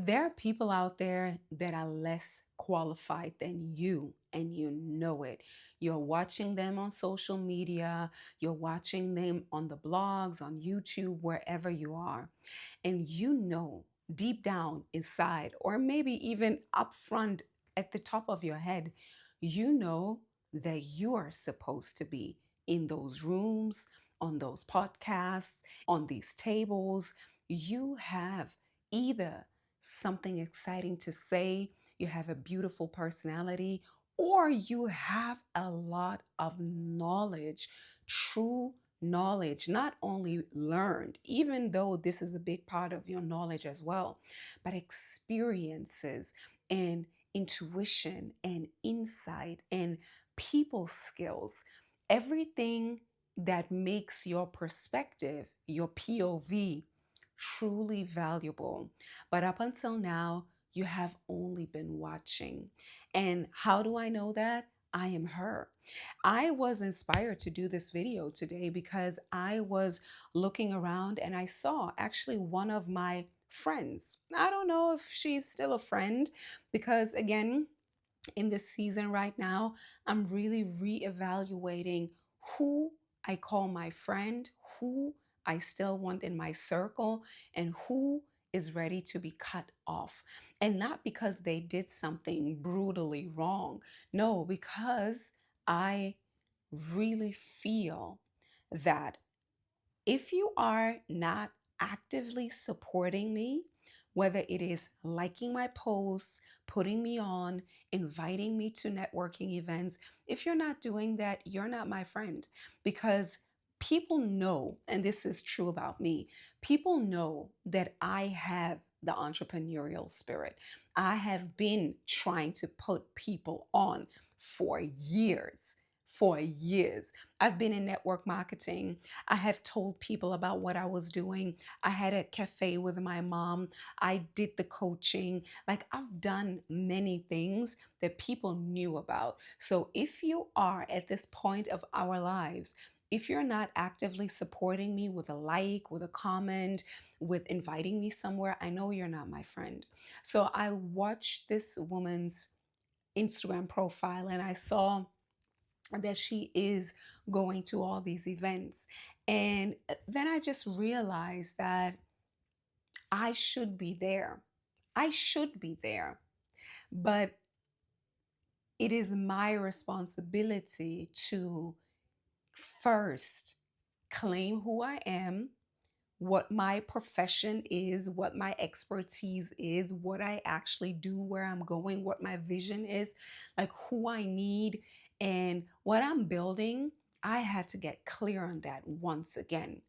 There are people out there that are less qualified than you, and you know it. You're watching them on social media, you're watching them on the blogs, on YouTube, wherever you are. And you know deep down inside, or maybe even up front at the top of your head, you know that you are supposed to be in those rooms, on those podcasts, on these tables. You have either something exciting to say, you have a beautiful personality, or you have a lot of knowledge, true knowledge, not only learned, even though this is a big part of your knowledge as well, but experiences and intuition and insight and people skills, everything that makes your perspective, your POV, truly valuable. But up until now, you have only been watching. And how do I know that? I am her. I was inspired to do this video today because I was looking around and I saw actually one of my friends. I don't know if she's still a friend because, again, in this season right now, I'm really reevaluating who I call my friend, who I still want in my circle, and who is ready to be cut off. And not because they did something brutally wrong. No, because I really feel that if you are not actively supporting me, whether it is liking my posts, putting me on, inviting me to networking events, if you're not doing that, you're not my friend. Because people know, and this is true about me, people know that I have the entrepreneurial spirit. I have been trying to put people on for years. For years. I've been in network marketing. I have told people about what I was doing. I had a cafe with my mom. I did the coaching. Like, I've done many things that people knew about. So if you are at this point of our lives, if you're not actively supporting me with a like, with a comment, with inviting me somewhere, I know you're not my friend. So I watched this woman's Instagram profile and I saw that she is going to all these events. And then I just realized that I should be there. I should be there. But it is my responsibility to first claim who I am, what my profession is, what my expertise is, what I actually do, where I'm going, what my vision is, like who I need and what I'm building. I had to get clear on that once again.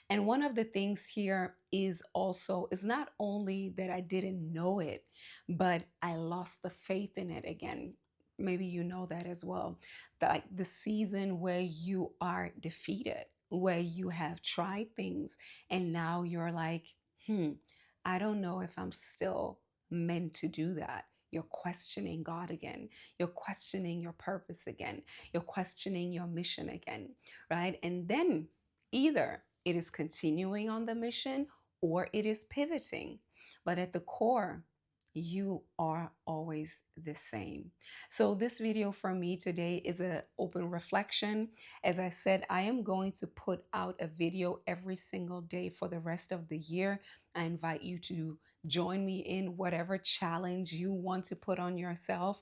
And one of the things here is also is not only that I didn't know it, but I lost the faith in it again. Maybe you know that as well. Like the season where you are defeated, where you have tried things and now you're like, I don't know if I'm still meant to do that. You're questioning God again. You're questioning your purpose again. You're questioning your mission again, right? And then either it is continuing on the mission or it is pivoting. But at the core, you are always the same. So this video for me today is an open reflection. As I said, I am going to put out a video every single day for the rest of the year. I invite you to join me in whatever challenge you want to put on yourself.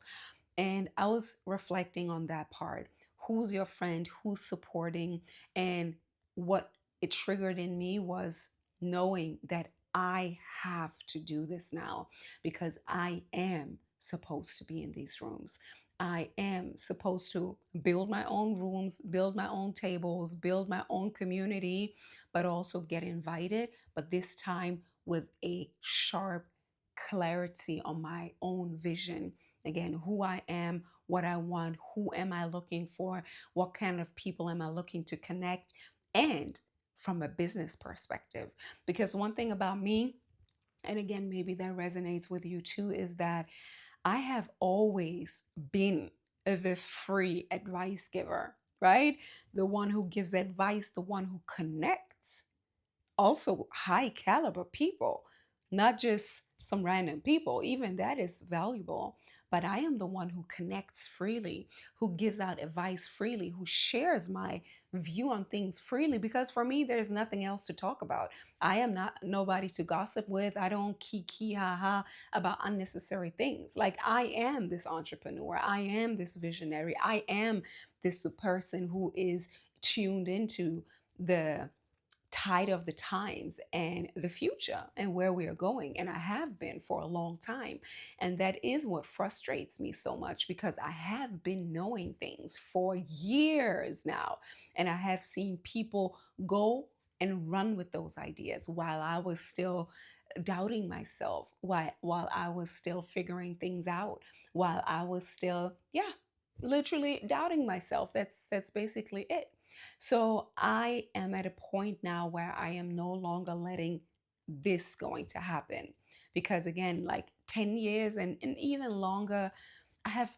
And I was reflecting on that part. Who's your friend? Who's supporting? And what it triggered in me was knowing that I have to do this now because I am supposed to be in these rooms. I am supposed to build my own rooms, build my own tables, build my own community, but also get invited, but this time with a sharp clarity on my own vision. Again, who I am, what I want, who am I looking for, what kind of people am I looking to connect, and from a business perspective. Because one thing about me, and again, maybe that resonates with you too, is that I have always been the free advice giver, right? The one who gives advice, the one who connects. Also, high caliber people, not just some random people. Even that is valuable. But I am the one who connects freely, who gives out advice freely, who shares my view on things freely, because for me, there's nothing else to talk about. I am not nobody to gossip with. I don't kiki ha ha about unnecessary things. Like, I am this entrepreneur. I am this visionary. I am this person who is tuned into the tide of the times and the future and where we are going. And I have been for a long time. And that is what frustrates me so much, because I have been knowing things for years now. And I have seen people go and run with those ideas while I was still doubting myself, while I was still figuring things out, while I was still, yeah, literally doubting myself. That's basically it. So I am at a point now where I am no longer letting this going to happen, because again, like 10 years and even longer, I have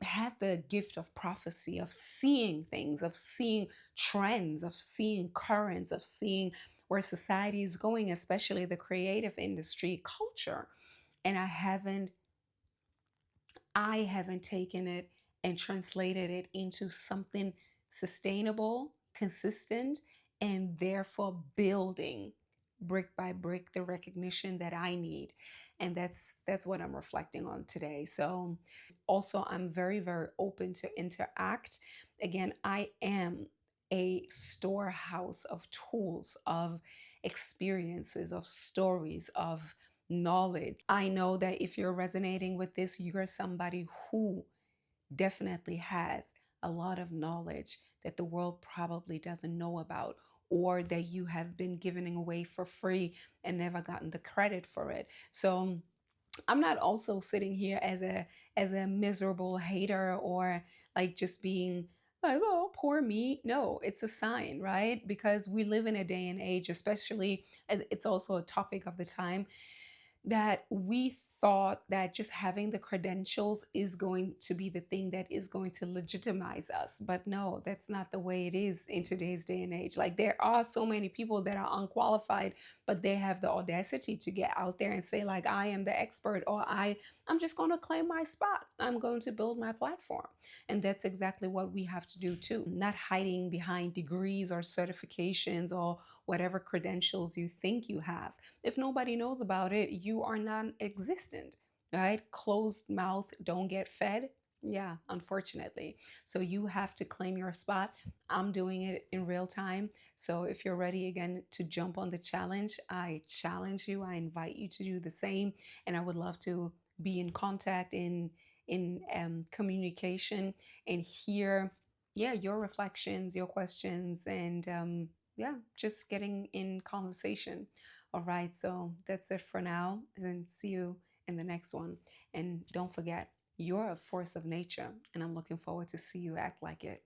had the gift of prophecy, of seeing things, of seeing trends, of seeing currents, of seeing where society is going, especially the creative industry culture. And I haven't taken it and translated it into something sustainable, consistent, and therefore building brick by brick the recognition that I need. And that's what I'm reflecting on today. So also I'm very, very open to interact. Again, I am a storehouse of tools, of experiences, of stories, of knowledge. I know that if you're resonating with this, you're somebody who definitely has a lot of knowledge that the world probably doesn't know about, or that you have been giving away for free and never gotten the credit for it. So I'm not also sitting here as a miserable hater, or like just being like, oh, poor me. No, it's a sign, right? Because we live in a day and age, especially, and it's also a topic of the time, that we thought that just having the credentials is going to be the thing that is going to legitimize us. But no, that's not the way it is in today's day and age. Like, there are so many people that are unqualified, but they have the audacity to get out there and say, like, I am the expert, or I'm just going to claim my spot. I'm going to build my platform. And that's exactly what we have to do too. Not hiding behind degrees or certifications or whatever credentials you think you have. If nobody knows about it, you are non existent, right? Closed mouth don't get fed. Yeah, unfortunately. So you have to claim your spot. I'm doing it in real time. So if you're ready again to jump on the challenge, I challenge you. I invite you to do the same. And I would love to be in contact, in communication, and hear, yeah, your reflections, your questions, and yeah, just getting in conversation. All right, so that's it for now, and see you in the next one. And don't forget, you're a force of nature, and I'm looking forward to see you act like it.